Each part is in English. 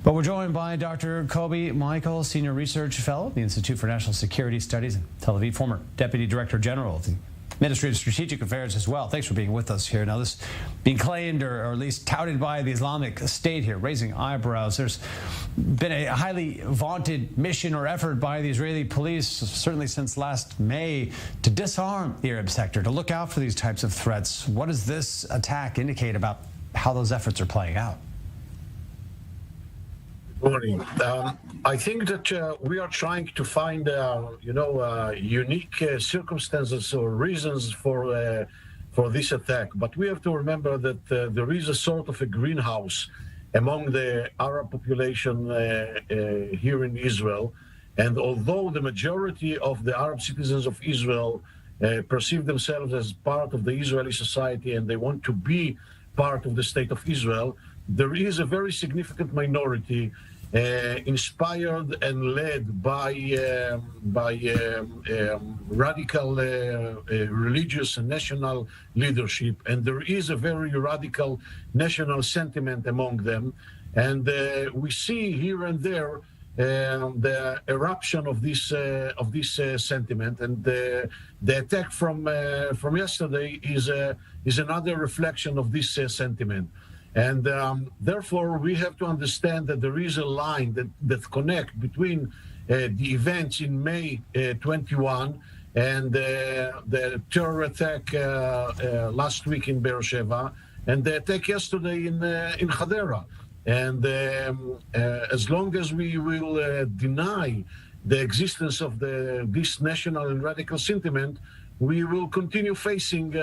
But we're joined by Dr. Kobi Michael, Senior Research Fellow at the Institute for National Security Studies in Tel Aviv, former Deputy Director General of the Ministry of Strategic Affairs as well. Thanks for being with us here. Now, this being claimed or at least touted by the Islamic State here, raising eyebrows. There's been a highly vaunted mission or effort by the Israeli police, certainly since last May, to disarm the Arab sector, to look out for these types of threats. What does this attack indicate about how those efforts are playing out? Morning. I think that we are trying to find, unique circumstances or reasons for this attack. But we have to remember that there is a sort of a greenhouse among the Arab population here in Israel. And although the majority of the Arab citizens of Israel perceive themselves as part of the Israeli society and they want to be part of the state of Israel, there is a very significant minority inspired and led by radical religious and national leadership, and there is a very radical national sentiment among them, and we see here and there the eruption of this sentiment, and the attack from yesterday is another reflection of this sentiment. And therefore, we have to understand that there is a line that connects between the events in May 21 and the terror attack last week in Beersheba and the attack yesterday in Hadera. And as long as we will deny the existence of this national and radical sentiment, we will continue facing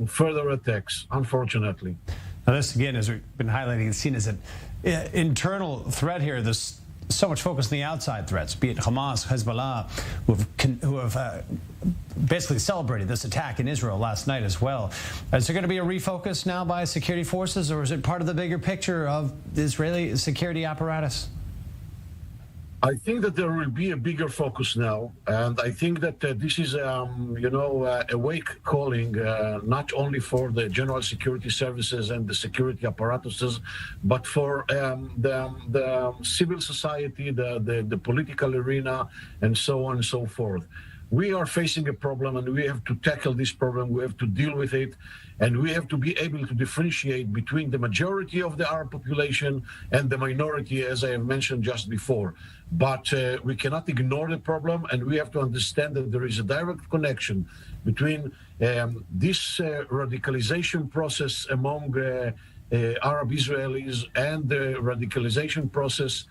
further attacks, unfortunately. Now, this again, as we've been highlighting, is seen as an internal threat here. There's so much focus on the outside threats, be it Hamas, Hezbollah, who have basically celebrated this attack in Israel last night as well. Is there going to be a refocus now by security forces, or is it part of the bigger picture of the Israeli security apparatus? I think that there will be a bigger focus now, and I think that this is, a wake calling, not only for the general security services and the security apparatuses, but for the civil society, the political arena, and so on and so forth. We are facing a problem, and we have to tackle this problem. We have to deal with it, and we have to be able to differentiate between the majority of the Arab population and the minority, as I have mentioned just before. But we cannot ignore the problem, and we have to understand that there is a direct connection between this radicalization process among Arab Israelis and the radicalization process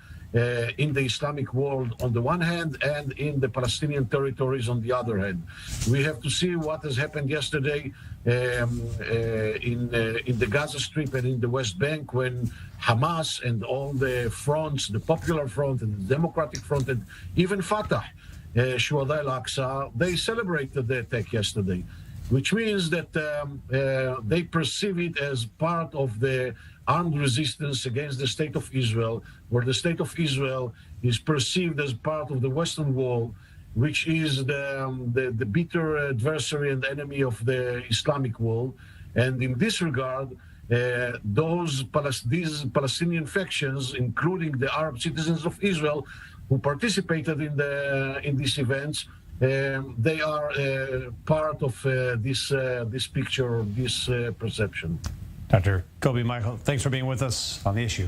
in the Islamic world on the one hand and in the Palestinian territories on the other hand. We have to see what has happened yesterday in the Gaza Strip and in the West Bank, when Hamas and all the fronts, the Popular Front and the Democratic Front and even Fatah, Shuhada al-Aqsa, they celebrated the attack yesterday, which means that they perceive it as part of the armed resistance against the State of Israel, where the State of Israel is perceived as part of the Western Wall, which is the bitter adversary and enemy of the Islamic world. And in this regard, these Palestinian factions, including the Arab citizens of Israel who participated in these events, they are part of this picture, this perception. Dr. Kobi Michael, thanks for being with us on the issue.